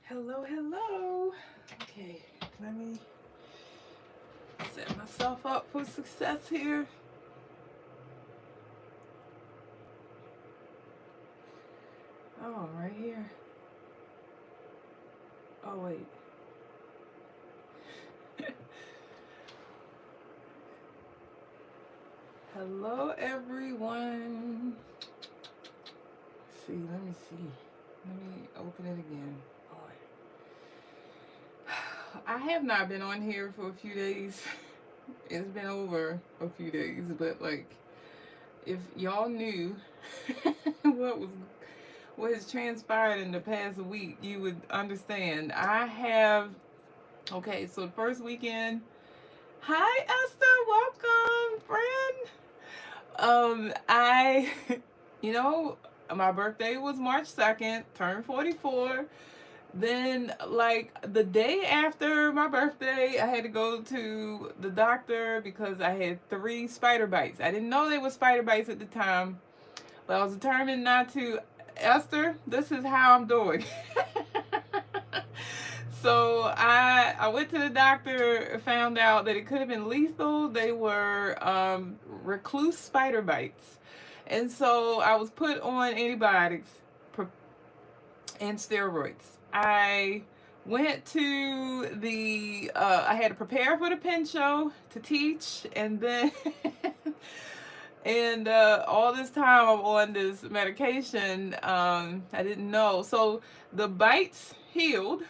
Hello, hello. Okay, let me set myself up for success here. Oh, right here. Oh, wait. Hello, everyone. Let's see, let me see. Let me open it again. I have not been on here for a few days. It's been over a few days, but like, if y'all knew what was what has transpired in the past week, you would understand. I have okay. So the first weekend. Hi, Esther. Welcome, friend. I, you know, my birthday was March 2nd. Turned 44. Then, like the day after my birthday, I had to go to the doctor because I had 3 spider bites. I didn't know they were spider bites at the time, but I was determined not to. Esther, this is how I'm doing. So I went to the doctor, found out that it could have been lethal. They were recluse spider bites, and so I was put on antibiotics and steroids. I went to the I had to prepare for the pen show to teach, and then and all this time I'm on this medication. I didn't know. So the bites healed.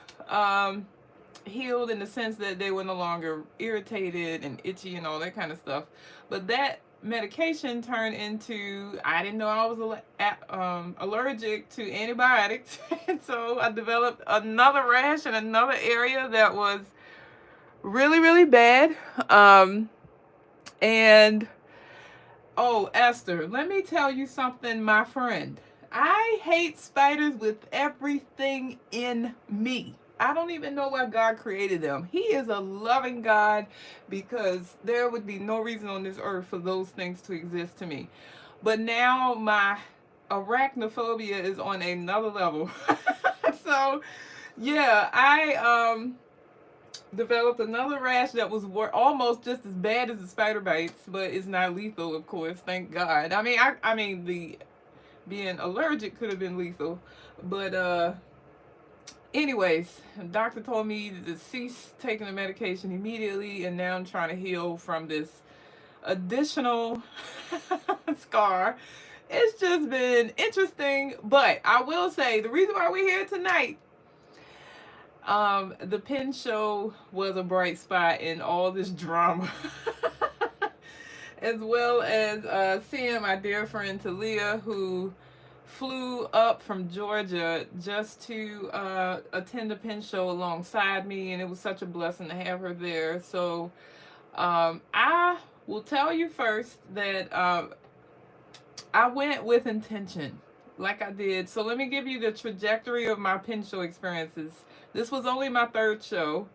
Healed in the sense that they were no longer irritated and itchy and all that kind of stuff. But that medication turned into, I didn't know I was allergic to antibiotics. And so I developed another rash in another area that was really, really bad. And oh, Esther, let me tell you something, my friend. I hate spiders with everything in me. I don't even know why God created them. He is a loving God because there would be no reason on this earth for those things to exist to me. But now my arachnophobia is on another level. So, yeah, I developed another rash that was almost just as bad as the spider bites, but it's not lethal, of course. Thank God. I mean, the being allergic could have been lethal, but anyways, the doctor told me to cease taking the medication immediately, and now I'm trying to heal from this additional scar. It's just been interesting, but I will say the reason why we're here tonight, the pen show was a bright spot in all this drama. As well as seeing my dear friend Talia, who flew up from Georgia just to attend the pen show alongside me, and it was such a blessing to have her there. So I will tell you first that I went with intention, like I did. So let me give you the trajectory of my pen show experiences. This was only my third show.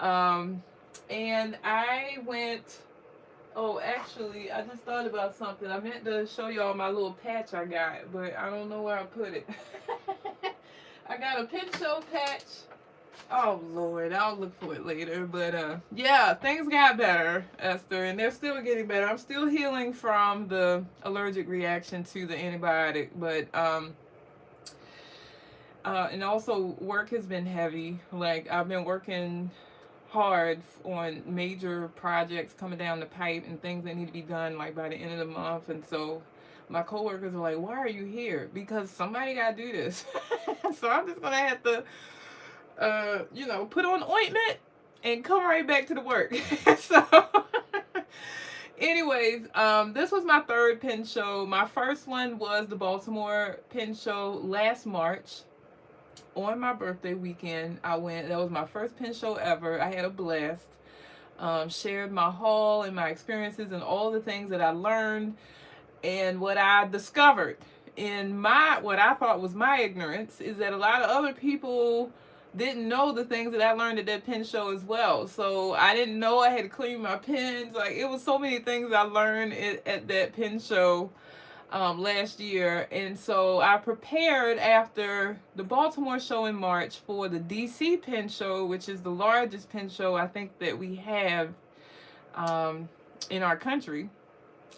And I went. Oh, actually, I just thought about something. I meant to show y'all my little patch I got, but I don't know where I put it. I got a pen show patch. Oh, Lord, I'll look for it later. But, yeah, things got better, Esther, and they're still getting better. I'm still healing from the allergic reaction to the antibiotic, but, and also work has been heavy. Like, I've been working hard on major projects coming down the pipe and things that need to be done like by the end of the month. And so my coworkers are like, why are you here? Because somebody got to do this. So I'm just going to have to put on ointment and come right back to the work. So anyways, this was my third pen show. My first one was the Baltimore pen show last March. On my birthday weekend, I went. That was my first pen show ever. I had a blast. Shared my haul and my experiences and all the things that I learned and what I discovered in what I thought was my ignorance is that a lot of other people didn't know the things that I learned at that pen show as well. So I didn't know I had to clean my pens. Like, it was so many things I learned at that pen show. last year. And so I prepared after the Baltimore show in March for the DC pen show, which is the largest pen show I think that we have um, in our country.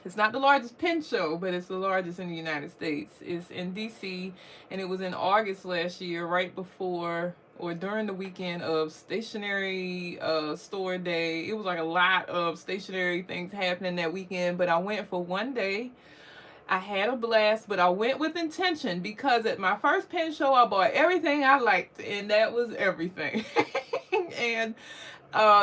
It's not the largest pen show, but it's the largest in the United States. It's in DC, and it was in August last year, right before or during the weekend of stationery store day. It was like a lot of stationery things happening that weekend, but I went for one day. I had a blast, but I went with intention because at my first pen show, I bought everything I liked, and that was everything. And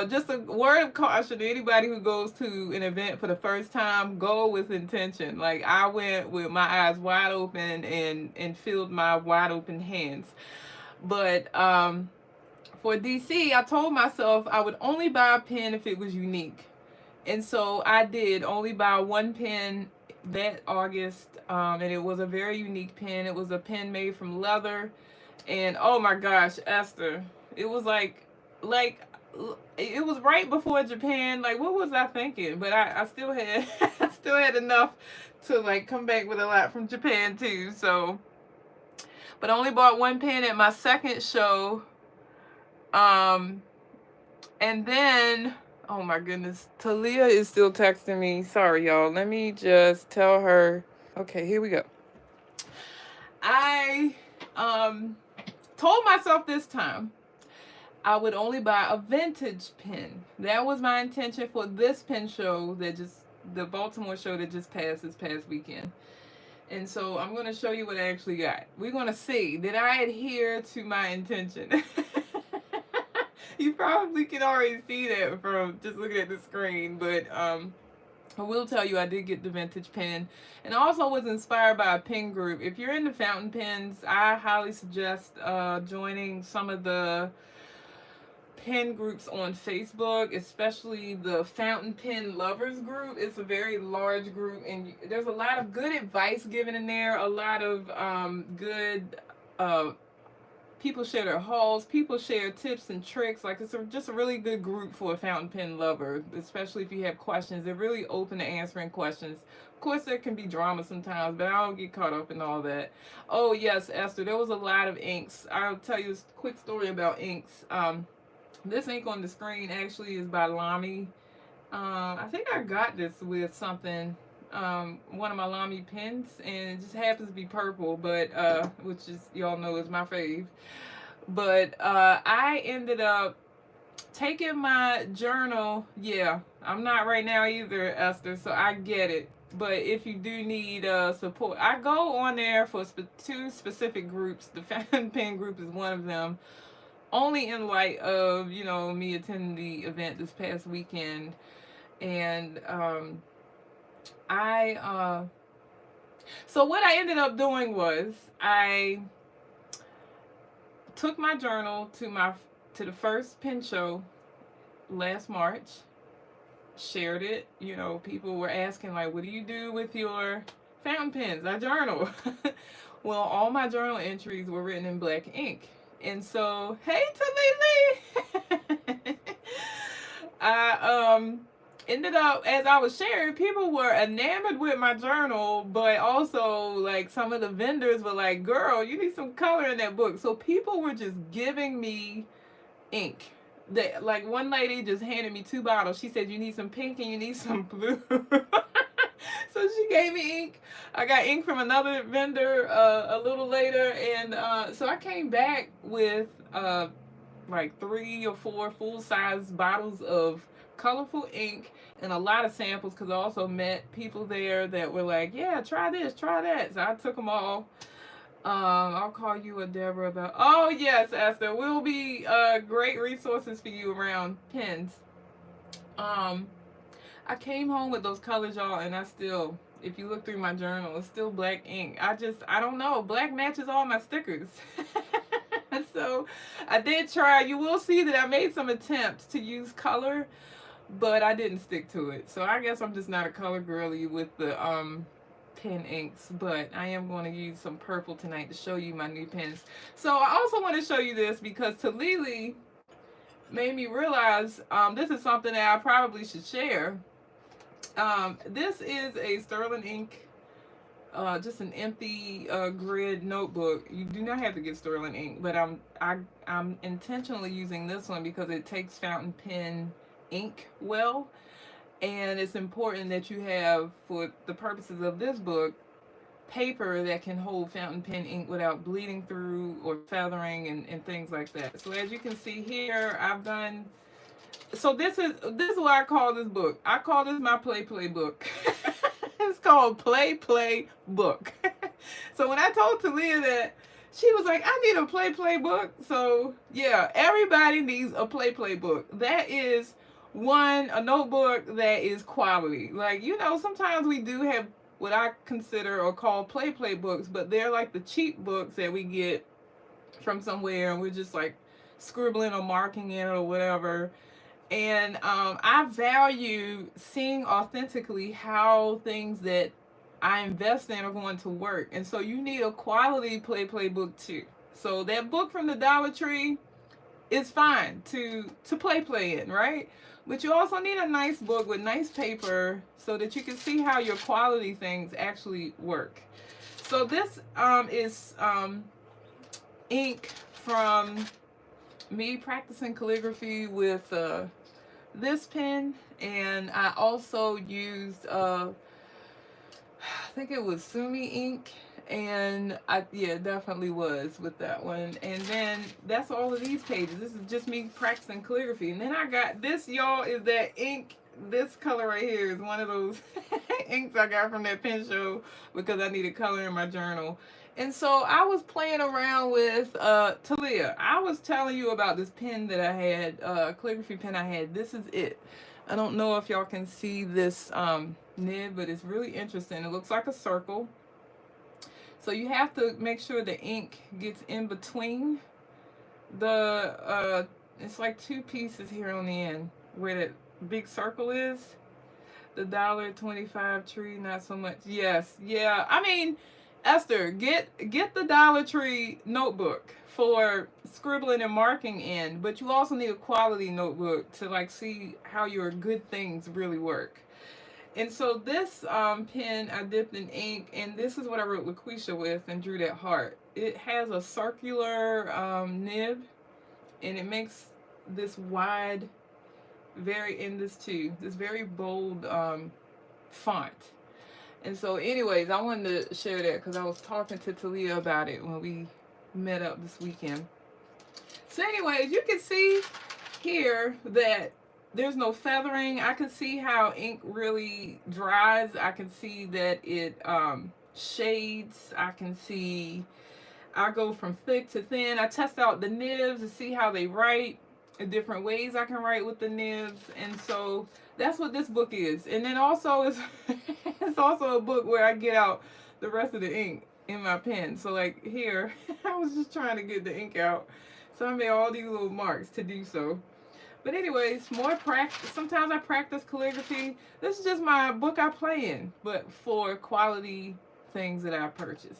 just a word of caution to anybody who goes to an event for the first time: go with intention. Like I went with my eyes wide open and filled my wide open hands. But for DC, I told myself I would only buy a pen if it was unique. And so I did only buy one pen that August, and it was a very unique pen. It was a pen made from leather, and oh my gosh, Esther, it was like it was right before Japan. Like, what was I thinking? But I still had I still had enough to like come back with a lot from Japan too. So, but I only bought one pen at my second show. Um, and then, oh my goodness, Talia is still texting me. Sorry, y'all. Let me just tell her. Okay, here we go. I told myself this time I would only buy a vintage pen. That was my intention for this pen show the Baltimore show that just passed this past weekend. And so I'm going to show you what I actually got. We're going to see, did I adhere to my intention? You probably can already see that from just looking at the screen, but I will tell you I did get the vintage pen, and I also was inspired by a pen group. If you're into fountain pens, I highly suggest joining some of the pen groups on Facebook, especially the Fountain Pen Lovers group. It's a very large group, and there's a lot of good advice given in there, a lot of good people share their hauls, people share tips and tricks. Like just a really good group for a fountain pen lover, especially if you have questions. They're really open to answering questions. Of course, there can be drama sometimes, but I don't get caught up in all that. Oh yes, Esther, there was a lot of inks. I'll tell you a quick story about inks. This ink on the screen actually is by Lamy. I think I got this with something, one of my Lamy pens, and it just happens to be purple, but which is, y'all know, is my fave. But I ended up taking my journal. Yeah, I'm not right now either, Esther, so I get it. But if you do need support, I go on there for two specific groups. The Fountain Pen group is one of them, only in light of, me attending the event this past weekend. And so what I ended up doing was I took my journal to the first pen show last March, shared it. People were asking, like, what do you do with your fountain pens? I journal. Well, all my journal entries were written in black ink. And so, hey, Talili! I ended up, as I was sharing, people were enamored with my journal, but also, like, some of the vendors were like, girl, you need some color in that book. So people were just giving me ink. Like, one lady just handed me 2 bottles. She said, you need some pink and you need some blue. So she gave me ink. I got ink from another vendor a little later, and so I came back with like 3 or 4 full-size bottles of colorful ink and a lot of samples, because I also met people there that were like, yeah, try this, try that. So I took them all. I'll call you a Deborah about. Oh yes, Esther, will be great resources for you around pens. I came home with those colors, y'all, and I still, if you look through my journal, it's still black ink. I don't know, black matches all my stickers. So I did try. You will see that I made some attempts to use color, but I didn't stick to it. So I guess I'm just not a color girly with the pen inks, but I am going to use some purple tonight to show you my new pens. So I also want to show you this because Talili made me realize this is something that I probably should share. This is a sterling ink just an empty grid notebook. You do not have to get sterling ink, but I'm intentionally using this one because it takes fountain pen ink well, and it's important that you have, for the purposes of this book, paper that can hold fountain pen ink without bleeding through or feathering and things like that. So as you can see here, I've done, so this is what I call this book. I call this my play book. It's called Play Book. So when I told Talia that, she was like, I need a play book. So yeah, everybody needs a play book. That is a notebook that is quality. Like, sometimes we do have what I consider or call play books, but they're like the cheap books that we get from somewhere and we're just like scribbling or marking in it or whatever. And I value seeing authentically how things that I invest in are going to work. And so you need a quality play book too. So that book from the Dollar Tree is fine to play in, right? But you also need a nice book with nice paper so that you can see how your quality things actually work. So this is ink from me practicing calligraphy with this pen, and I also used I think it was Sumi ink, and yeah, it definitely was with that one. And then that's all of these pages. This is just me practicing calligraphy. And then I got this, y'all, is that ink. This color right here is one of those inks I got from that pen show because I needed color in my journal. And so I was playing around with Talia. I was telling you about this pen that I had, calligraphy pen I had. This is it. I don't know if y'all can see this nib, but it's really interesting. It looks like a circle. So you have to make sure the ink gets in between the, it's like two pieces here on the end where the big circle is. The $1.25 tree, not so much. Yes, yeah. I mean, Esther, get the Dollar Tree notebook for scribbling and marking in, but you also need a quality notebook to like see how your good things really work. And so this pen I dipped in ink, and this is what I wrote LaQuisha with and drew that heart. It has a circular nib, and it makes this wide, this very bold font. And so anyways, I wanted to share that because I was talking to Talia about it when we met up this weekend. So anyways, you can see here that there's no feathering. I can see how ink really dries. I can see that it shades. I can see I go from thick to thin. I test out the nibs to see how they write, the different ways I can write with the nibs. And so that's what this book is. And then also it's also a book where I get out the rest of the ink in my pen. So like here, I was just trying to get the ink out. So I made all these little marks to do so. But anyways, more practice. Sometimes I practice calligraphy. This is just my book I play in, but for quality things that I purchase.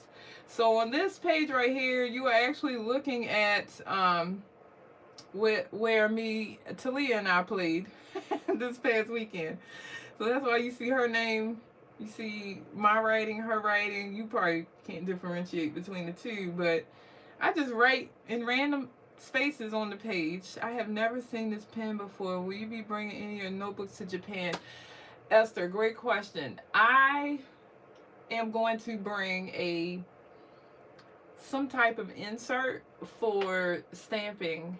So on this page right here, you are actually looking at where me, Talia, and I played this past weekend. So that's why you see her name. You see my writing, her writing. You probably can't differentiate between the two, but I just write in random spaces on the page. I have never seen this pen before. Will you be bringing any of your notebooks to Japan? Esther, great question. I am going to bring some type of insert for stamping.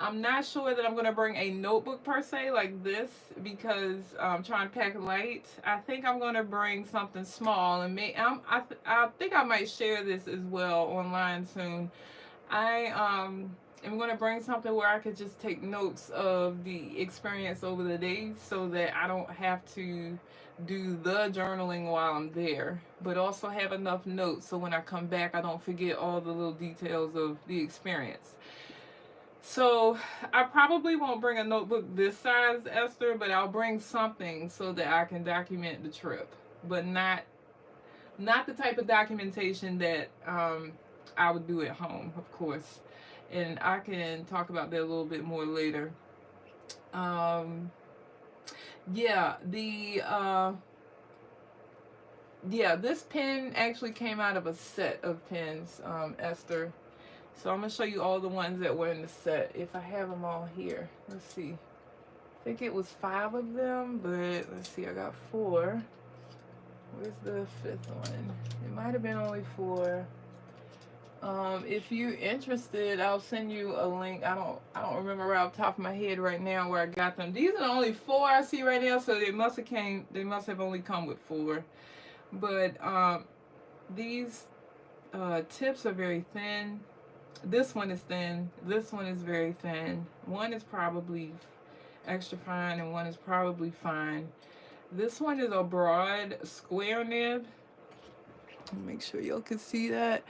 I'm not sure that I'm going to bring a notebook per se like this because I'm trying to pack light. I think I'm going to bring something small, and I think I might share this as well online soon. I am going to bring something where I could just take notes of the experience over the days so that I don't have to do the journaling while I'm there, but also have enough notes so when I come back I don't forget all the little details of the experience. So I probably won't bring a notebook this size, Esther, but I'll bring something so that I can document the trip, but not the type of documentation that I would do at home, of course. And I can talk about that a little bit more later. Yeah, yeah, this pen actually came out of a set of pens, Esther. So I'm gonna show you all the ones that were in the set if I have them all here. Let's see. I think it was 5 of them, but let's see. I got 4. Where's the 5th one? It might have been only 4. If you're interested, I'll send you a link. I don't remember right off the top of my head right now where I got them. These are the only 4 I see right now, so they must have only come with 4. But these tips are very thin. This one is thin. This one is very thin. One is probably extra fine and one is probably fine. This one is a broad square nib. Make sure y'all can see that.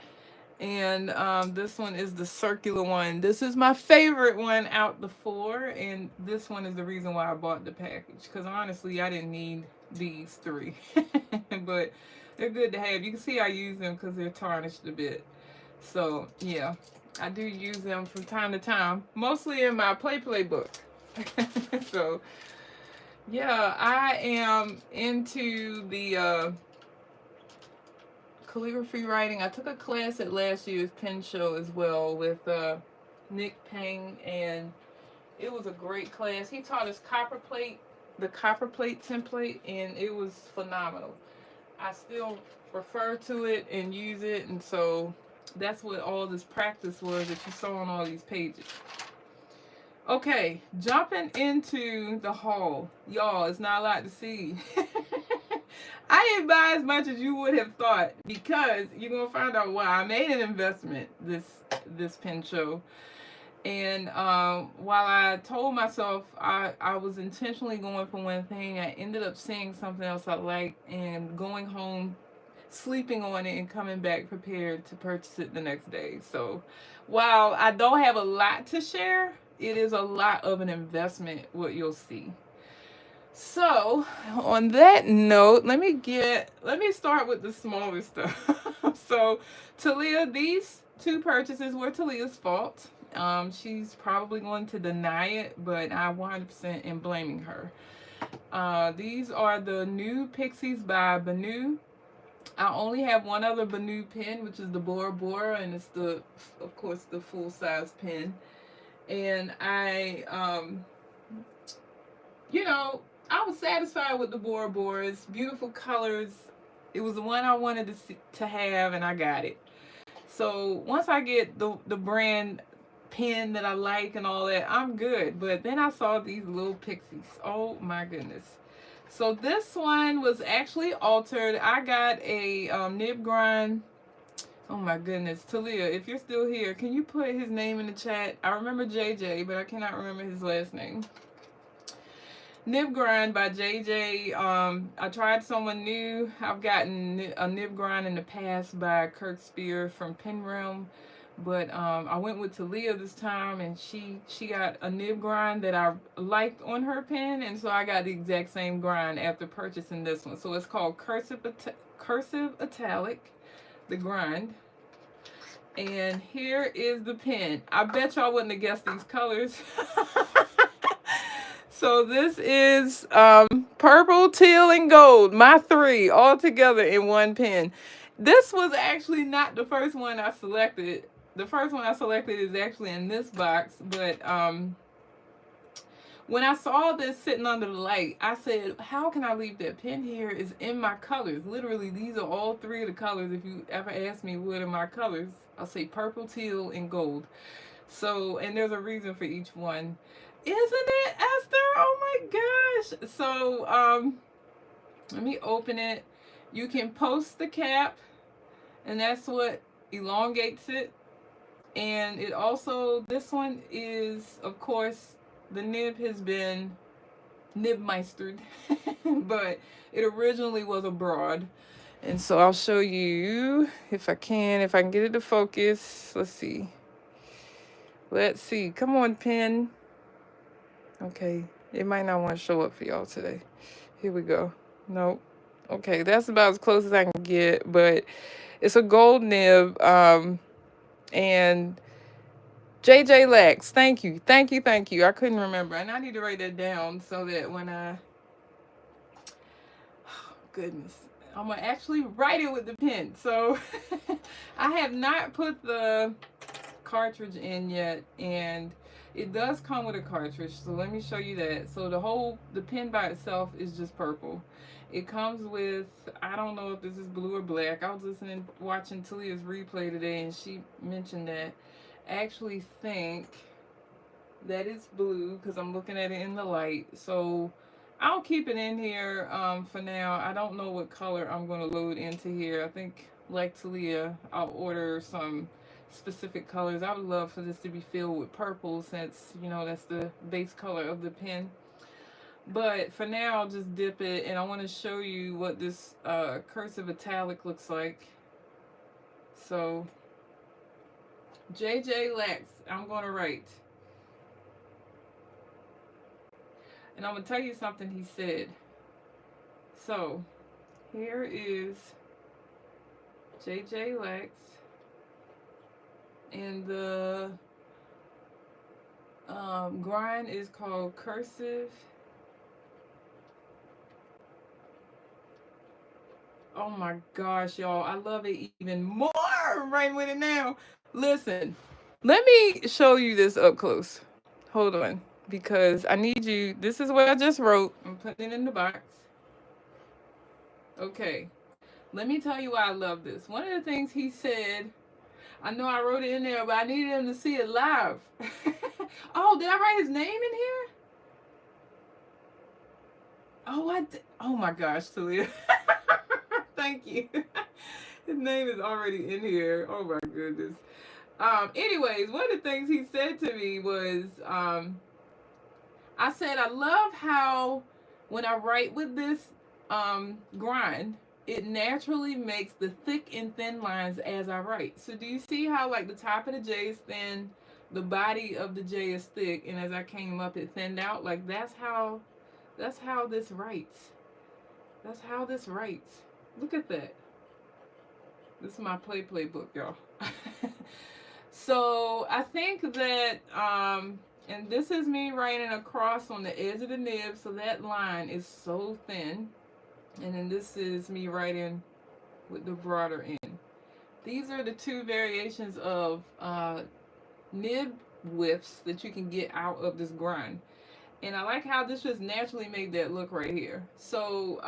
And this one is the circular one. This is my favorite one out the 4, and this one is the reason why I bought the package, because honestly I didn't need these 3. But they're good to have. You can see I use them because they're tarnished a bit. So yeah, I do use them from time to time, mostly in my play book. So yeah, I am into the calligraphy writing. I took a class at last year's pen show as well with Nick Pang, and it was a great class. He taught us the copper plate template, and it was phenomenal. I still refer to it and use it, and so that's what all this practice was that you saw on all these pages. Okay, jumping into the haul. Y'all, it's not a lot to see. I didn't buy as much as you would have thought, because you're going to find out why. I made an investment this pen show. And while I told myself I was intentionally going for one thing, I ended up seeing something else I liked and going home, sleeping on it, and coming back prepared to purchase it the next day. So while I don't have a lot to share, it is a lot of an investment, what you'll see. So on that note, let me start with the smaller stuff. So Talia, these 2 purchases were Talia's fault. She's probably going to deny it, but I 100% am blaming her. These are the new Pixies by Banu. I only have one other Banu pen, which is the Bora Bora, and it's of course, the full-size pen. And I was satisfied with the Bora Boras. Beautiful colors. It was the one I wanted to have, and I got it. So once I get the brand pen that I like and all that, I'm good. But then I saw these little Pixies. Oh my goodness. So this one was actually altered. I got a nib grind. Oh my goodness. Talia, if you're still here, can you put his name in the chat? I remember JJ, but I cannot remember his last name. Nib grind by JJ. I tried someone new. I've gotten a nib grind in the past by Kurt Spear from Pen Realm, but I went with Talia this time, and she got a nib grind that I liked on her pen, and so I got the exact same grind after purchasing this one. So it's called Cursive Italic, the grind. And here is the pen. I bet y'all wouldn't have guessed these colors. So this is purple, teal, and gold. My 3 all together in one pen. This was actually not the first one I selected. The first one I selected is actually in this box. But when I saw this sitting under the light, I said, how can I leave that pen here? It's in my colors. Literally, these are all 3 of the colors. If you ever ask me what are my colors, I'll say purple, teal, and gold. So, and there's a reason for each one. Isn't it, Esther? Oh my gosh. So, let me open it. You can post the cap, and that's what elongates it. And it also, this one is, of course, the nib has been nib-meistered, but it originally was a broad. And so I'll show you if I can get it to focus. Let's see. Come on, pen. Okay, it might not want to show up for y'all today. Here we go. Nope. Okay, that's about as close as I can get, but it's a gold nib. And JJ Lax, thank you. I couldn't remember, and I need to write that down so that when oh, goodness. I'm gonna actually write it with the pen. So I have not put the cartridge in yet, and it does come with a cartridge, so let me show you that. So the pen by itself is just purple. It comes with, I don't know if this is blue or black. I was watching Talia's replay today, and she mentioned that. I actually think that it's blue because I'm looking at it in the light. So I'll keep it in here for now. I don't know what color I'm going to load into here. I think, like Talia, I'll order some specific colors. I would love for this to be filled with purple since, you know, that's the base color of the pen. But for now, I'll just dip it, and I want to show you what this cursive italic looks like. So, JJ Lex, I'm going to write. And I'm going to tell you something he said. So, here is JJ Lex. And the grind is called Cursive. Oh my gosh, y'all. I love it even more right with it now. Listen, let me show you this up close. Hold on. Because I need you. This is what I just wrote. I'm putting it in the box. Okay. Let me tell you why I love this. One of the things he said, I know I wrote it in there, but I needed him to see it live. Oh, did I write his name in here? Oh, I did. Oh my gosh, Talia. Thank you. His name is already in here. Oh my goodness. Anyways, one of the things he said to me was, I said, I love how when I write with this grind, it naturally makes the thick and thin lines as I write. So do you see how like the top of the J is thin, the body of the J is thick, and as I came up it thinned out? Like that's how this writes. That's how this writes. Look at that. This is my play book, y'all. So I think that and this is me writing across on the edge of the nib, so that line is so thin. And then this is me writing with the broader end. These are the two variations of nib widths that you can get out of this grind. And I like how this just naturally made that look right here. So,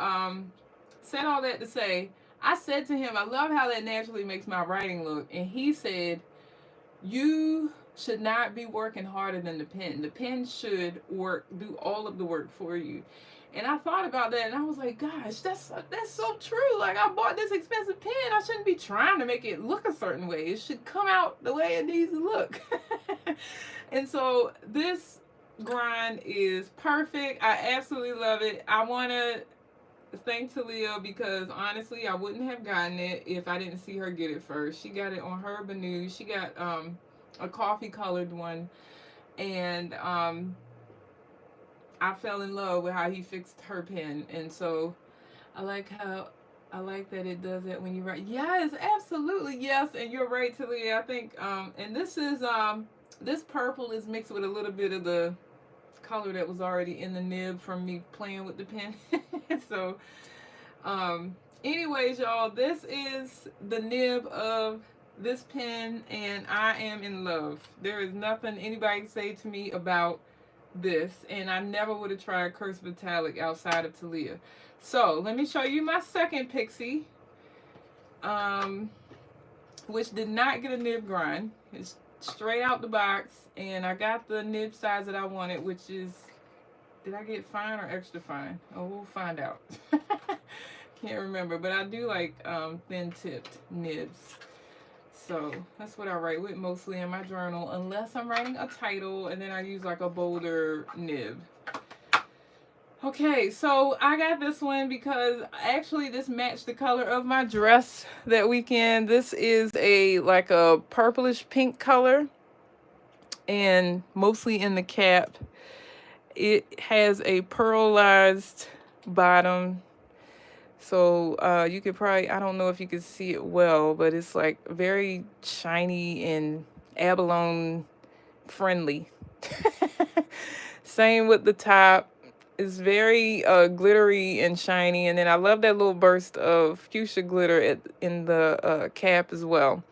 said all that to say, I said to him, I love how that naturally makes my writing look. And he said, you should not be working harder than the pen. The pen should do all of the work for you. And I thought about that, and I was like, gosh, that's so true. Like, I bought this expensive pen. I shouldn't be trying to make it look a certain way. It should come out the way it needs to look. And so this grind is perfect. I absolutely love it. I want to thank Talia because honestly, I wouldn't have gotten it if I didn't see her get it first. She got it on her Banu. She got a coffee colored one, and I fell in love with how he fixed her pen. And so I like that it does it when you write. Yes, absolutely, yes. And you're right, Talia. I think and this is this purple is mixed with a little bit of the color that was already in the nib from me playing with the pen. So anyways, y'all, this is the nib of this pen, and I am in love. There is nothing anybody can say to me about this, and I never would have tried cursive italic outside of Talia. So let me show you my second Pixie, which did not get a nib grind. It's straight out the box, and I got the nib size that I wanted, which is, did I get fine or extra fine? Oh, we'll find out. Can't remember, but I do like thin tipped nibs. So that's what I write with mostly in my journal, unless I'm writing a title, and then I use like a bolder nib. Okay, so I got this one because actually this matched the color of my dress that weekend. This is like a purplish pink color, and mostly in the cap. It has a pearlized bottom. So you could probably, I don't know if you could see it well, but it's like very shiny and abalone friendly. Same with the top. It's very glittery and shiny, and then I love that little burst of fuchsia glitter in the cap as well.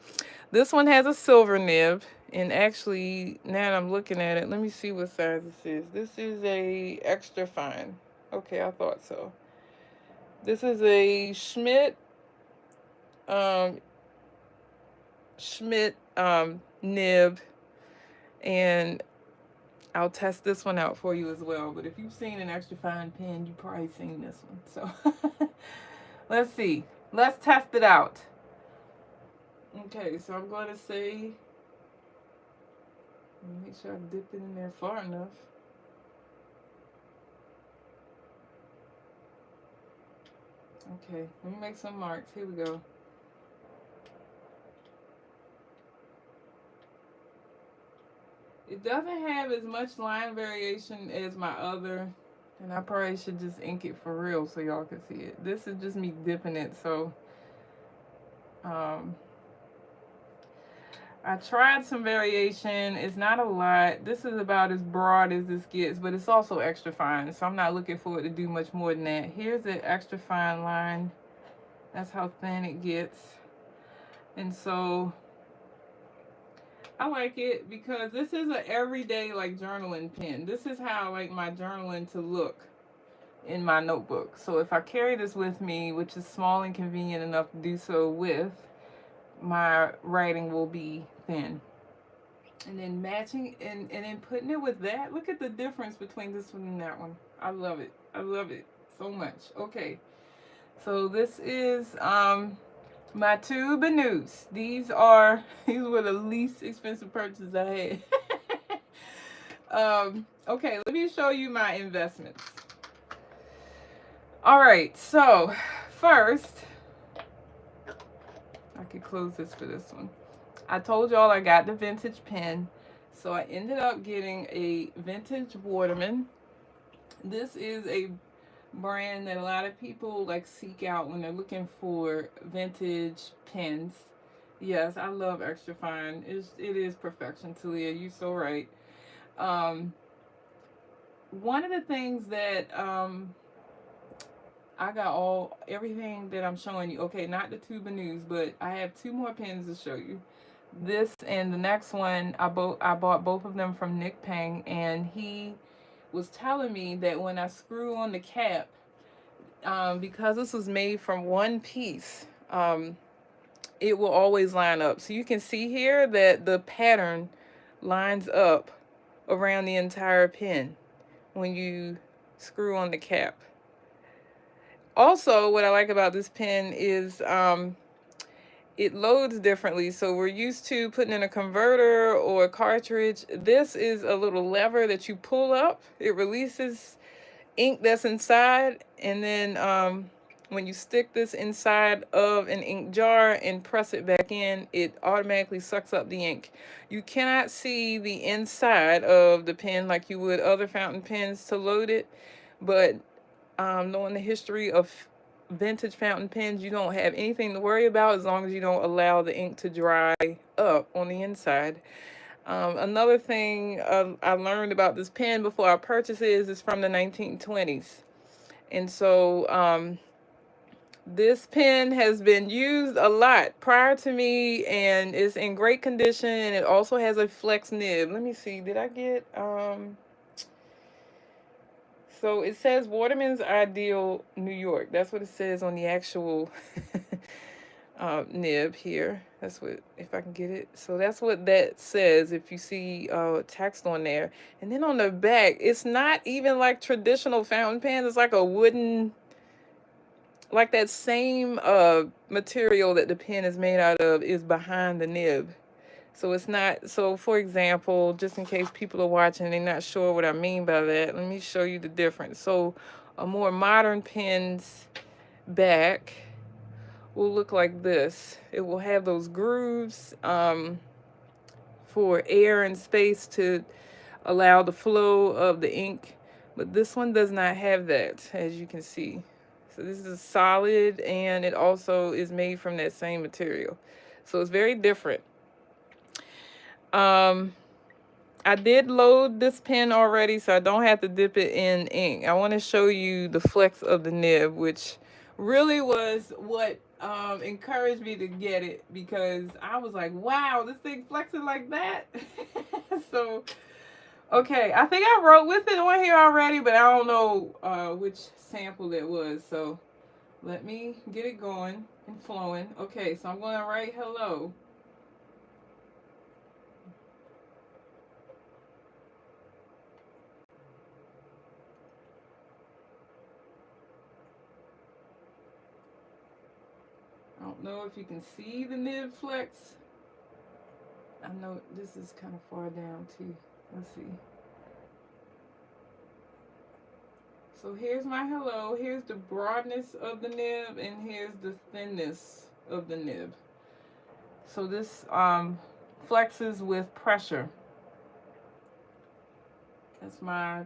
This one has a silver nib, and actually, now that I'm looking at it, let me see what size this is. This is a extra fine. Okay, I thought so. This is a um, Schmidt nib, and I'll test this one out for you as well. But if you've seen an extra fine pen, you've probably seen this one. So let's see. Let's test it out. Okay, so I'm going to say, make sure I dip it in there far enough. Okay, let me make some marks. Here we go. It doesn't have as much line variation as my other, and I probably should just ink it for real so y'all can see it. This is just me dipping it, so I tried some variation. It's not a lot. This is about as broad as this gets, but it's also extra fine, so I'm not looking for it to do much more than that. Here's the extra fine line. That's how thin it gets. And so I like it because this is an everyday like journaling pen. This is how I like my journaling to look in my notebook. So if I carry this with me, which is small and convenient enough to do so with, my writing will be thin. And then matching and then putting it with that, look at the difference between this one and that one. I love it. I love it so much. Okay. So this is my tube of news. These were the least expensive purchases I had. Okay, let me show you my investments. All right, so first, I could close this for this one. I told y'all I got the vintage pen, so I ended up getting a vintage Waterman. This is a brand that a lot of people like seek out when they're looking for vintage pens. Yes, I love extra fine. It is perfection, Talia. You're so right. One of the things that I got everything that I'm showing you. Okay, not the tube of news, but I have two more pens to show you. This and the next one, I bought both of them from Nick Pang, and he was telling me that when I screw on the cap, because this was made from one piece, it will always line up. So you can see here that the pattern lines up around the entire pen when you screw on the cap. Also, what I like about this pen is it loads differently. So we're used to putting in a converter or a cartridge. This is a little lever that you pull up. It releases ink that's inside, and then when you stick this inside of an ink jar and press it back in, it automatically sucks up the ink. You cannot see the inside of the pen like you would other fountain pens to load it, but knowing the history of vintage fountain pens, you don't have anything to worry about as long as you don't allow the ink to dry up on the inside. Another thing I learned about this pen before I purchased it is it's from the 1920s. And so this pen has been used a lot prior to me, and it's in great condition, and it also has a flex nib. Let me see, did I get... So it says Waterman's Ideal New York. That's what it says on the actual nib here. That's what, if I can get it. So that's what that says if you see text on there. And then on the back, it's not even like traditional fountain pens. It's like a wooden, like that same material that the pen is made out of is behind the nib. So it's not, so for example, just in case people are watching and they're not sure what I mean by that, let me show you the difference. So a more modern pen's back will look like this. It will have those grooves for air and space to allow the flow of the ink, but this one does not have that, as you can see. So this is solid, and it also is made from that same material. So it's very different. I did load this pen already, so I don't have to dip it in ink. I want to show you the flex of the nib, which really was what encouraged me to get it, because I was like, wow, this thing flexing like that. So, okay, I think I wrote with it on here already, but I don't know which sample it was. So let me get it going and flowing. Okay, so I'm going to write hello. I don't know if you can see the nib flex. I know this is kind of far down too. Let's see. So here's my hello. Here's the broadness of the nib, and here's the thinness of the nib. So this flexes with pressure. That's my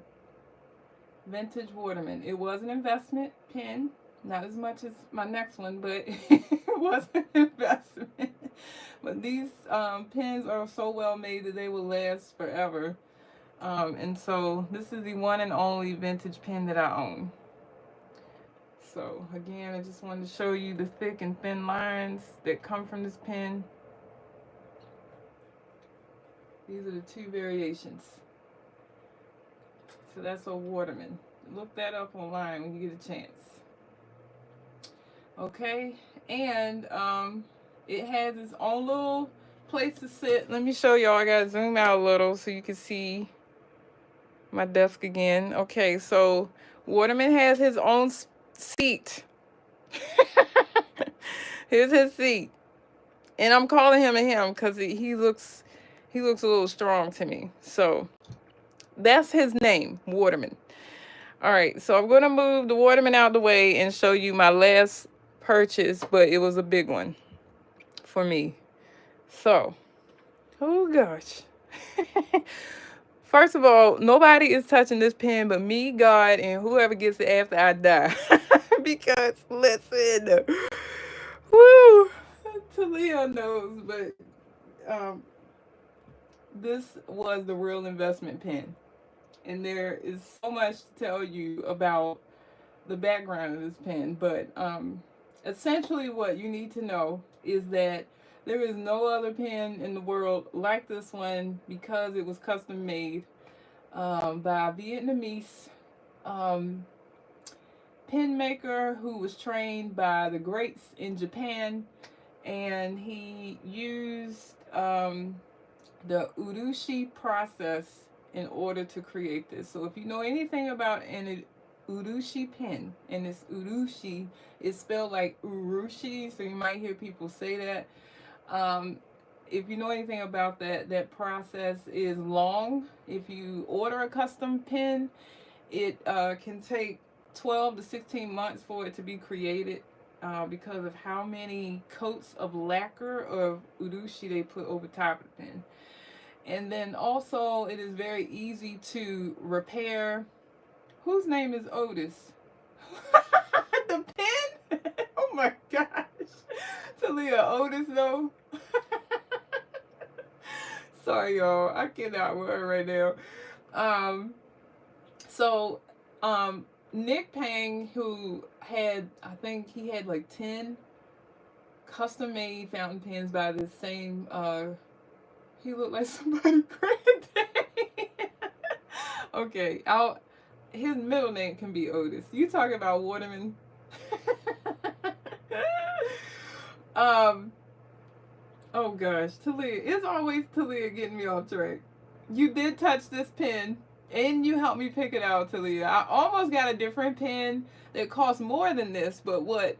vintage Waterman. It was an investment pen, not as much as my next one, but it was an investment. But these pens are so well made that they will last forever. And so this is the one and only vintage pen that I own. So again, I just wanted to show you the thick and thin lines that come from this pen. These are the two variations. So that's a Waterman. Look that up online when you get a chance. Okay, and it has its own little place to sit. Let me show y'all. I gotta zoom out a little so you can see my desk again. Okay, so Waterman has his own seat. Here's his seat, and I'm calling him a him because he looks a little strong to me. So that's his name, Waterman. All right, so I'm gonna move the Waterman out the way and show you my last purchase, but it was a big one for me. So, oh gosh. First of all, nobody is touching this pen but me, God, and whoever gets it after I die. Because listen, woo, Talia knows, but this was the real investment pen, and there is so much to tell you about the background of this pen. But essentially, what you need to know is that there is no other pen in the world like this one, because it was custom made by a Vietnamese um, pen maker who was trained by the greats in Japan, and he used the urushi process in order to create this. So if you know anything about an urushi pen, and this urushi is spelled like urushi, so you might hear people say that. If you know anything about that, that process is long. If you order a custom pen, it can take 12 to 16 months for it to be created, because of how many coats of lacquer of urushi they put over top of the pen. And then also, it is very easy to repair. Whose name is Otis? The pen? Oh my gosh. Talia Otis, though. Sorry, y'all. I cannot with her right now. So, Nick Pang, who had, I think he had like 10 custom made fountain pens by the same, he looked like somebody granddaddy. Okay, his middle name can be Otis. You talking about Waterman? um, oh gosh, Talia. It's always Talia getting me off track. You did touch this pen, and you helped me pick it out, Talia. I almost got a different pen that cost more than this, but what?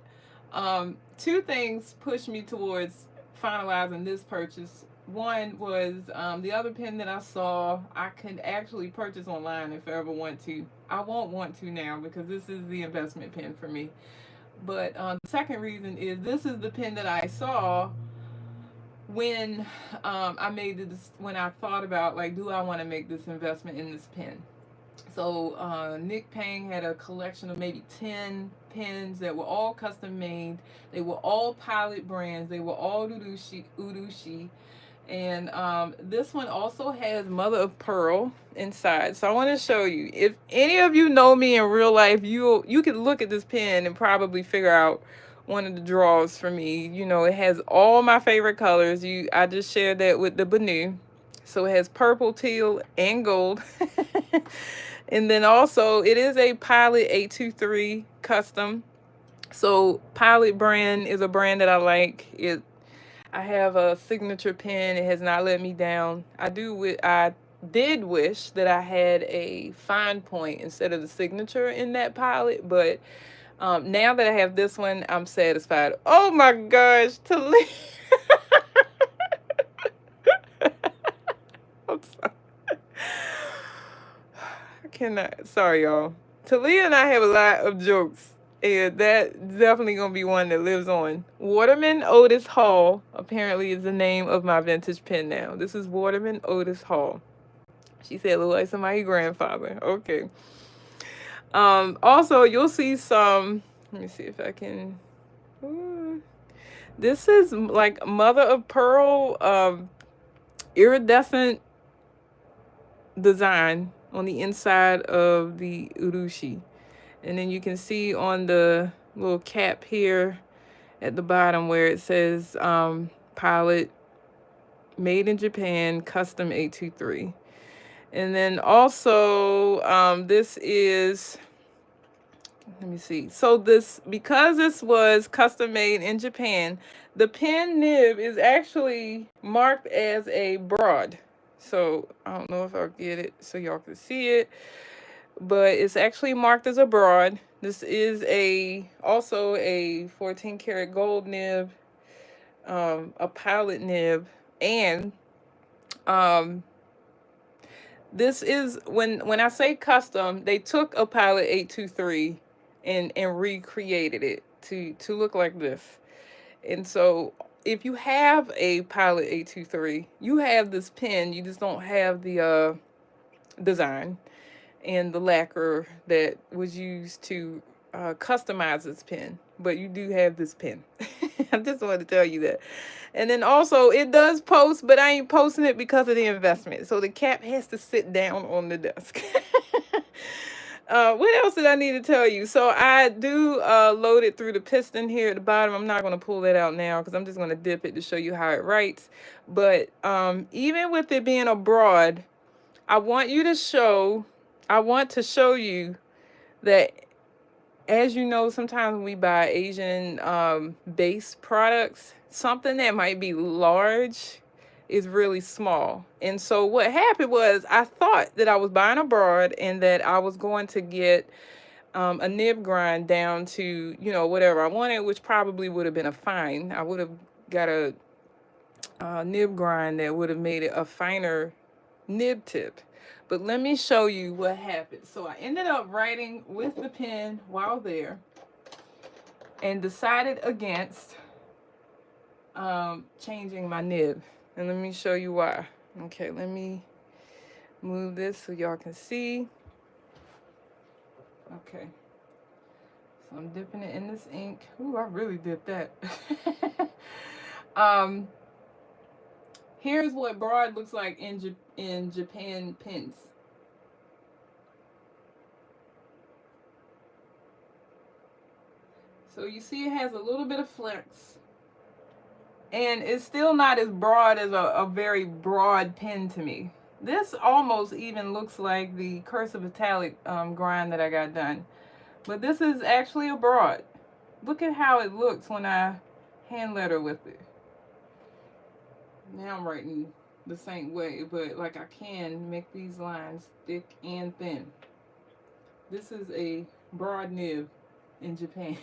Two things pushed me towards finalizing this purchase. One was the other pen that I saw I could actually purchase online if I ever want to. I won't want to now because this is the investment pen for me. But the second reason is this is the pen that I saw when I made this, when I thought about, like, do I want to make this investment in this pen? So Nick Pang had a collection of maybe 10 pens that were all custom made. They were all pilot brands. They were all Urushi. And this one also has mother of pearl inside. So I want to show you. If any of you know me in real life, you can look at this pen and probably figure out one of the draws for me. You know, it has all my favorite colors. I just shared that with the Banu. So it has purple, teal, and gold. And then also it is a Pilot 823 custom. So Pilot brand is a brand that I like. I have a signature pen. It has not let me down. I did wish that I had a fine point instead of the signature in that Pilot, but now that I have this one, I'm satisfied. Oh my gosh, Talia. I'm sorry. I cannot. Sorry, y'all. Talia and I have a lot of jokes, and that definitely gonna be one that lives on. Waterman Otis Hall apparently is the name of my vintage pen now. This is Waterman Otis Hall. She said, "Look like somebody's grandfather." Okay. Also, you'll see some. Let me see if I can. This is like mother of pearl, iridescent design on the inside of the urushi. And then you can see on the little cap here at the bottom where it says Pilot made in Japan, custom 823. And then also this is, let me see. So because this was custom made in Japan, the pen nib is actually marked as a broad. So I don't know if I'll get it so y'all can see it, but it's actually marked as a broad. This is also a 14 karat gold nib, a Pilot nib, and this is when I say custom, they took a Pilot 823 and recreated it to look like this. And so if you have a Pilot 823, you have this pen, you just don't have the design and the lacquer that was used to customize this pen, but you do have this pen. I just wanted to tell you that. And then also it does post, but I ain't posting it because of the investment. So the cap has to sit down on the desk. What else did I need to tell you? So I do load it through the piston here at the bottom. I'm not going to pull that out now because I'm just going to dip it to show you how it writes. But even with it being a broad, I want to show you that, as you know, sometimes when we buy Asian base products, something that might be large is really small. And so what happened was I thought that I was buying a broad and that I was going to get a nib grind down to, whatever I wanted, which probably would have been a fine. I would have got a nib grind that would have made it a finer nib tip. But let me show you what happened. So I ended up writing with the pen while there and decided against changing my nib. And let me show you why. Okay, let me move this so y'all can see. Okay. So I'm dipping it in this ink. Ooh, I really dipped that. Here's what broad looks like in Japan pens. So you see it has a little bit of flex. And it's still not as broad as a very broad pen to me. This almost even looks like the cursive italic grind that I got done. But this is actually a broad. Look at how it looks when I hand letter with it. Now I'm writing the same way, but like I can make these lines thick and thin. This is a broad nib in Japan.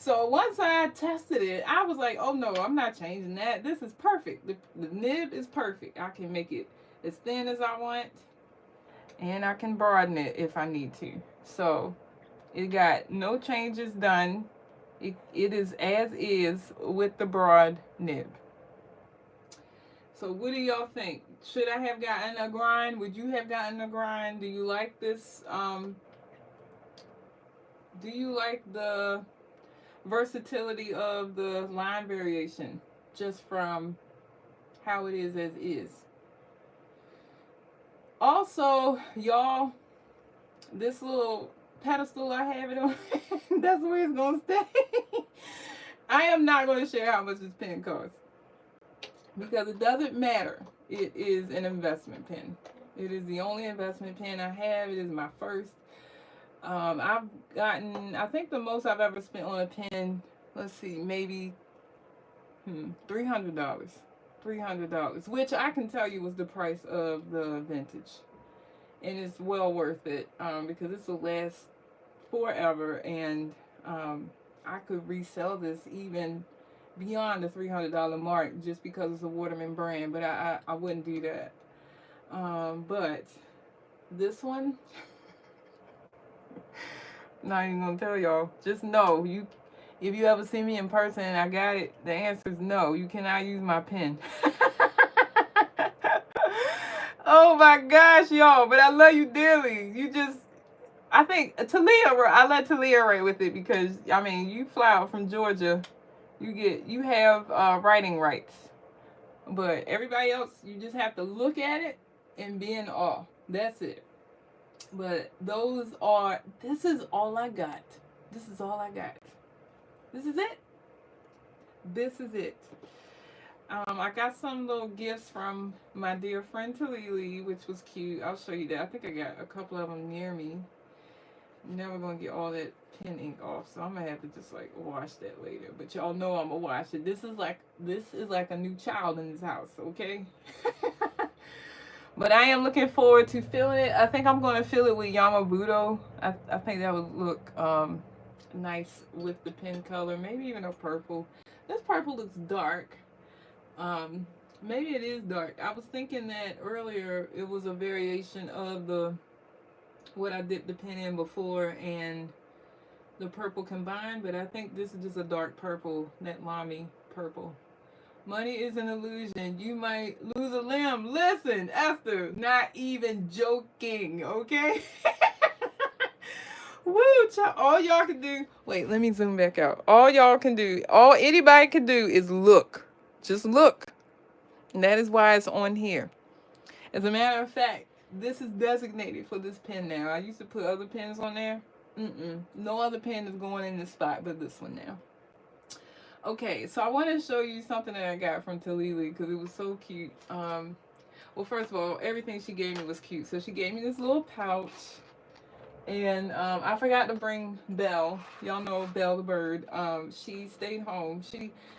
So once I tested it, I was like, oh no, I'm not changing that. This is perfect. The nib is perfect. I can make it as thin as I want, and I can broaden it if I need to. So it got no changes done. It is as is with the broad nib. So what do y'all think? Should I have gotten a grind? Would you have gotten a grind? Do you like this? Do you like the versatility of the line variation just from how it is as is. Also, y'all, this little pedestal I have it on, that's where it's gonna stay. I am not gonna share how much this pen costs because it doesn't matter. It is an investment pen. It is the only investment pen I have. It is my first. I've gotten, I think the most I've ever spent on a pen, let's see, maybe $300. $300, which I can tell you was the price of the vintage. And it's well worth it because this will last forever, and I could resell this even beyond the $300 mark just because it's a Waterman brand, but I wouldn't do that. But this one, not even gonna tell y'all. Just know, if you ever see me in person and I got it, the answer is no. You cannot use my pen. Oh my gosh, y'all! But I love you dearly. I think I let Talia write with it because I mean, you fly out from Georgia, you have writing rights, but everybody else, you just have to look at it and be in awe. That's it. But this is all I got. This is all I got. This is it. This is it. I got some little gifts from my dear friend Talili, which was cute. I'll show you that. I think I got a couple of them near me. Never gonna get all that pen ink off, so I'm gonna have to just like wash that later. But y'all know I'm gonna wash it. This is like a new child in this house, okay? But I am looking forward to filling it. I think I'm gonna fill it with Yamabudo. I think that would look nice with the pen color. Maybe even a purple. This purple looks dark. Maybe it is dark. I was thinking that earlier it was a variation of what I dipped the pen in before and the purple combined, but I think this is just a dark purple, that Lamy purple. Money is an illusion. You might lose a limb. Listen, Esther, not even joking, okay? Woo, all y'all can do, wait, let me zoom back out. All anybody can do is look. Just look. And that is why it's on here. As a matter of fact, this is designated for this pen now. I used to put other pens on there. No other pen is going in this spot but this one now. Okay, so I want to show you something that I got from Talili because it was so cute. Well, first of all, everything she gave me was cute. So she gave me this little pouch. And I forgot to bring Belle. Y'all know Belle the bird. She stayed home.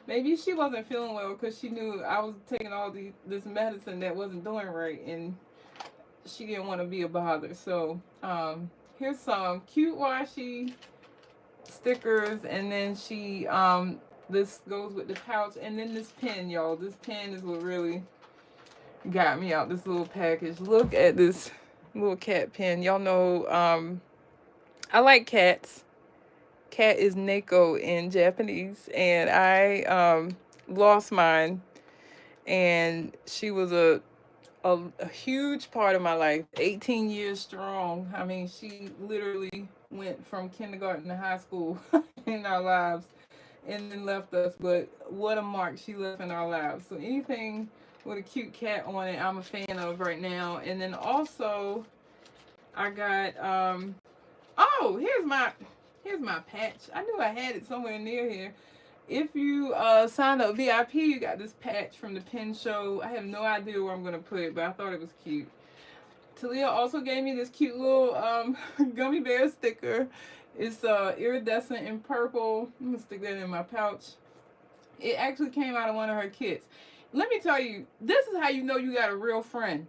Maybe she wasn't feeling well because she knew I was taking all this medicine that wasn't doing right, and she didn't want to be a bother. So here's some cute washi stickers, and then this goes with the pouch, and then this pen, y'all. This pen is what really got me out this little package. Look at this little cat pen. Y'all know I like cats. Cat is Neko in Japanese, and I lost mine, and she was a huge part of my life. 18 years strong. I mean, she literally went from kindergarten to high school in our lives and then left us, but what a mark she left in our lives. So anything with a cute cat on it, I'm a fan of right now. And then also I got oh, here's my patch. I knew I had it somewhere near here. If you sign up VIP, you got this patch from the pen show. I have no idea where I'm gonna put it, but I thought it was cute. Talia also gave me this cute little gummy bear sticker. It's iridescent in purple. I'm gonna stick that in my pouch. It actually came out of one of her kits. Let me tell you, this is how you know you got a real friend.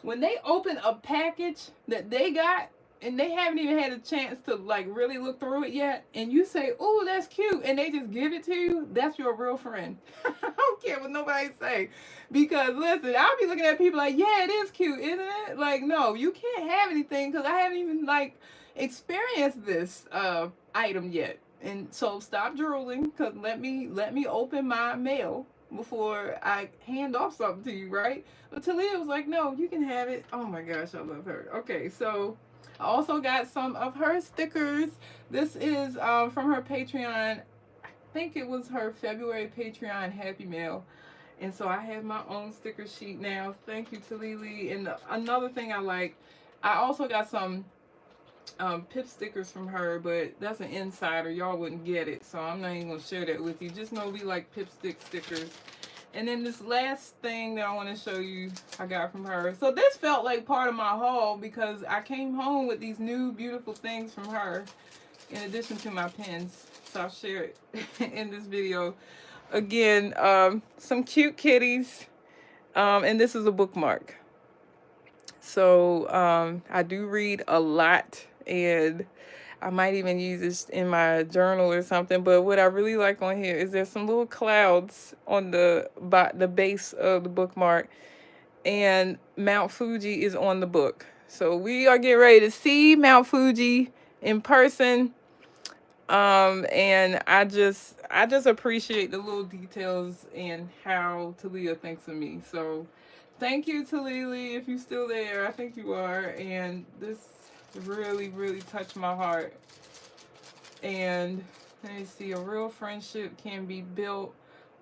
When they open a package that they got and they haven't even had a chance to like really look through it yet, and you say, "Oh, that's cute," and they just give it to you, that's your real friend. I don't care what nobody say, because listen, I'll be looking at people like, "Yeah, it is cute, isn't it?" Like, no, you can't have anything because I haven't even like experienced this item yet. And so stop drooling, because let me open my mail before I hand off something to you, right? But Talia was like, "No, you can have it." Oh my gosh, I love her. Okay, so I also got some of her stickers. This is from her Patreon. I think it was her February Patreon Happy Mail. And so I have my own sticker sheet now. Thank you to Lily. And another thing I like, I also got some pip stickers from her, but that's an insider. Y'all wouldn't get it, so I'm not even gonna share that with you. Just know we like pip stick stickers. And then this last thing that I want to show you, I got from her. So this felt like part of my haul because I came home with these new beautiful things from her, in addition to my pins. So I'll share it in this video. Again, some cute kitties, and this is a bookmark. So I do read a lot, and I might even use this in my journal or something. But what I really like on here is there's some little clouds on the base of the bookmark, and Mount Fuji is on the book. So we are getting ready to see Mount Fuji in person. And I just appreciate the little details and how Talia thinks of me. So thank you, Talili, if you're still there. I think you are. And this really, really touched my heart. And let me see, a real friendship can be built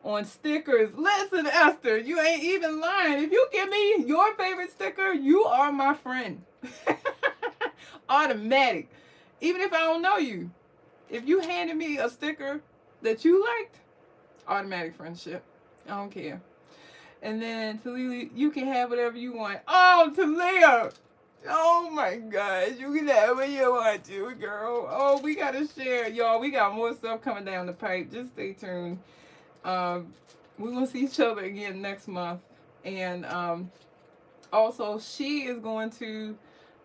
on stickers. Listen, Esther, you ain't even lying. If you give me your favorite sticker, you are my friend. Automatic. Even if I don't know you. If you handed me a sticker that you liked, automatic friendship. I don't care. And then Talia, you can have whatever you want. Oh, Talia! Oh my gosh, you can have what you want to, girl. Oh, we gotta share, y'all. We got more stuff coming down the pipe. Just stay tuned. We will see each other again next month. And also, she is going to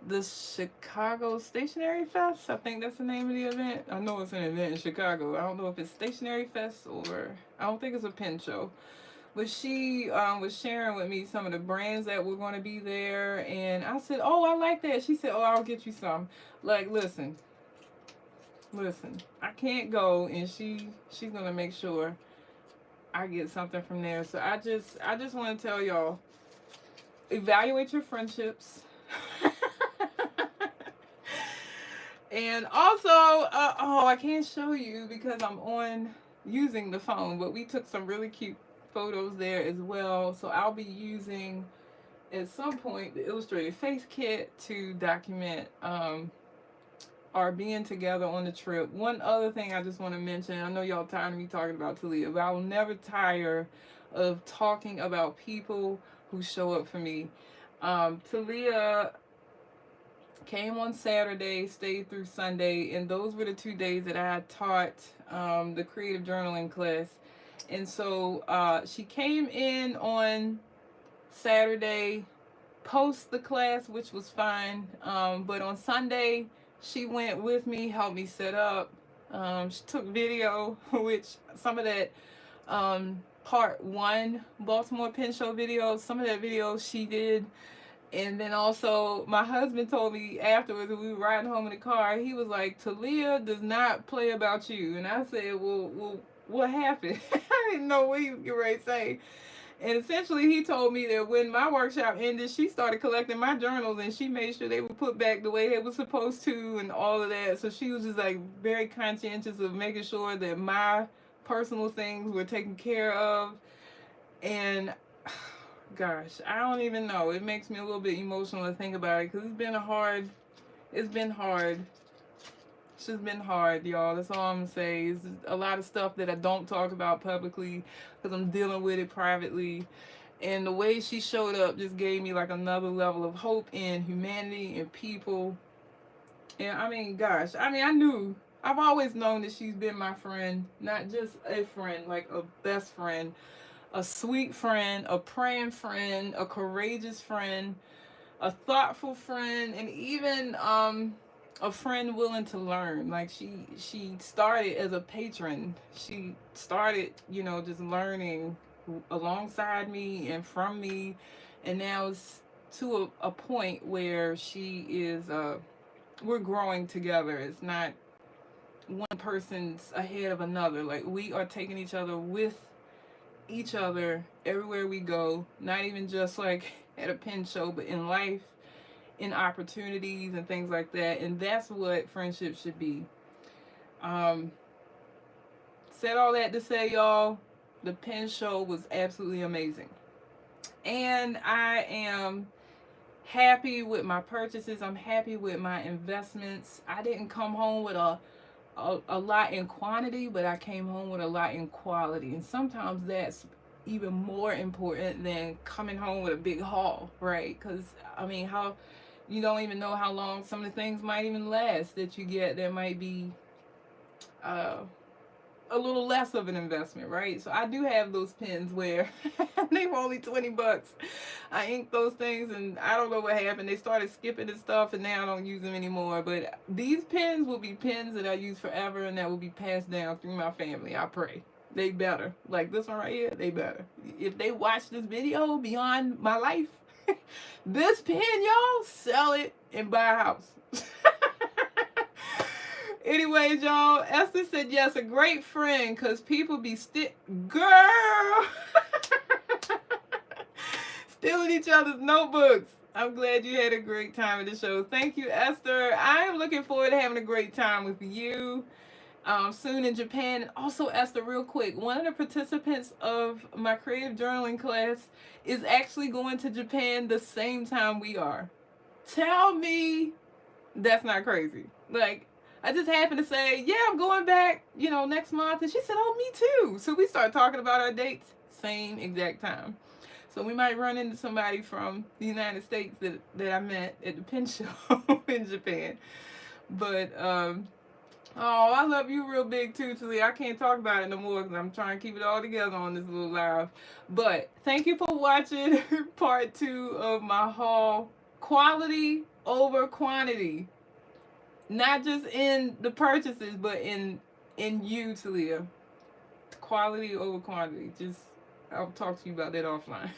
the Chicago Stationery Fest. I think that's the name of the event. I know it's an event in Chicago. I don't know if it's Stationery Fest or I don't think it's a pen show. But she was sharing with me some of the brands that were going to be there, and I said, "Oh, I like that." She said, "Oh, I'll get you some." Like, listen, I can't go, and she's gonna make sure I get something from there. So I just want to tell y'all, evaluate your friendships. And also, oh, I can't show you because I'm using the phone, but we took some really cute photos there as well. So I'll be using at some point the illustrated face kit to document our being together on the trip. One other thing I just want to mention, I know y'all tired of me talking about Talia, but I will never tire of talking about people who show up for me. Talia came on Saturday, stayed through Sunday, and those were the 2 days that I had taught the creative journaling class. And so she came in on Saturday post the class, which was fine. But on Sunday, she went with me, helped me set up. She took video, which some of that part 1 Baltimore Pen Show video, some of that video she did. And then also, my husband told me afterwards when we were riding home in the car, he was like, Talia does not play about you. And I said, well, what happened? I didn't know what he was getting ready to say. And essentially, he told me that when my workshop ended, she started collecting my journals and she made sure they were put back the way they were supposed to and all of that. So she was just like very conscientious of making sure that my personal things were taken care of. And gosh, I don't even know. It makes me a little bit emotional to think about it because it's been hard. It's just been hard, y'all. That's all I'm gonna say. It's a lot of stuff that I don't talk about publicly because I'm dealing with it privately. And the way she showed up just gave me like another level of hope in humanity and people. And I mean, gosh, I've always known that she's been my friend, not just a friend, like a best friend, a sweet friend, a praying friend, a courageous friend, a thoughtful friend, and even a friend willing to learn. Like she started as a patron. She started, just learning alongside me and from me, and now it's to a point where she is we're growing together. It's not one person's ahead of another. Like, we are taking each other with each other everywhere we go, not even just like at a pen show, but in life, in opportunities and things like that. And that's what friendship should be. Said all that to say, y'all, The pen show was absolutely amazing. And I am happy with my purchases. I'm happy with my investments. I didn't come home with a lot in quantity, but I came home with a lot in quality. And sometimes that's even more important than coming home with a big haul, right? Because, I mean, how you don't even know how long some of the things might even last that you get that might be uh, a little less of an investment, right? So I do have those pens where they were only $20. I inked those things and I don't know what happened. They started skipping and stuff and now I don't use them anymore. But these pens will be pens that I use forever and that will be passed down through my family. I pray. They better. Like this one right here, they better. If they watch this video beyond my life, this pen, y'all, sell it and buy a house. Anyways, y'all, Esther said yes, a great friend, because people be girl stealing each other's notebooks. I'm glad you had a great time at the show. Thank you, Esther. I am looking forward to having a great time with you soon in Japan. And also, Esther, real quick, one of the participants of my creative journaling class is actually going to Japan the same time we are. Tell me that's not crazy. Like, I just happened to say, yeah, I'm going back, next month. And she said, oh, me too. So we started talking about our dates, same exact time. So we might run into somebody from the United States that I met at the pen show in Japan. But, oh, I love you real big too, Talia. I can't talk about it no more because I'm trying to keep it all together on this little live. But thank you for watching part 2 of my haul. Quality over quantity. Not just in the purchases, but in you, Talia. Quality over quantity. I'll talk to you about that offline.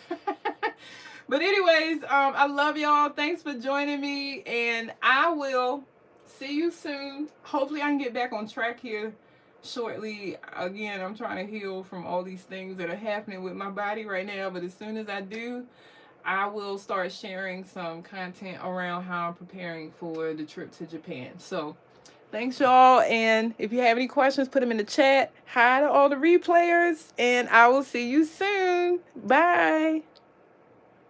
But anyways, I love y'all. Thanks for joining me, and I will see you soon. Hopefully I can get back on track here shortly. Again, I'm trying to heal from all these things that are happening with my body right now, but as soon as I do, I will start sharing some content around how I'm preparing for the trip to Japan. So thanks, y'all. And if you have any questions, put them in the chat. Hi to all the replayers, and I will see you soon. Bye.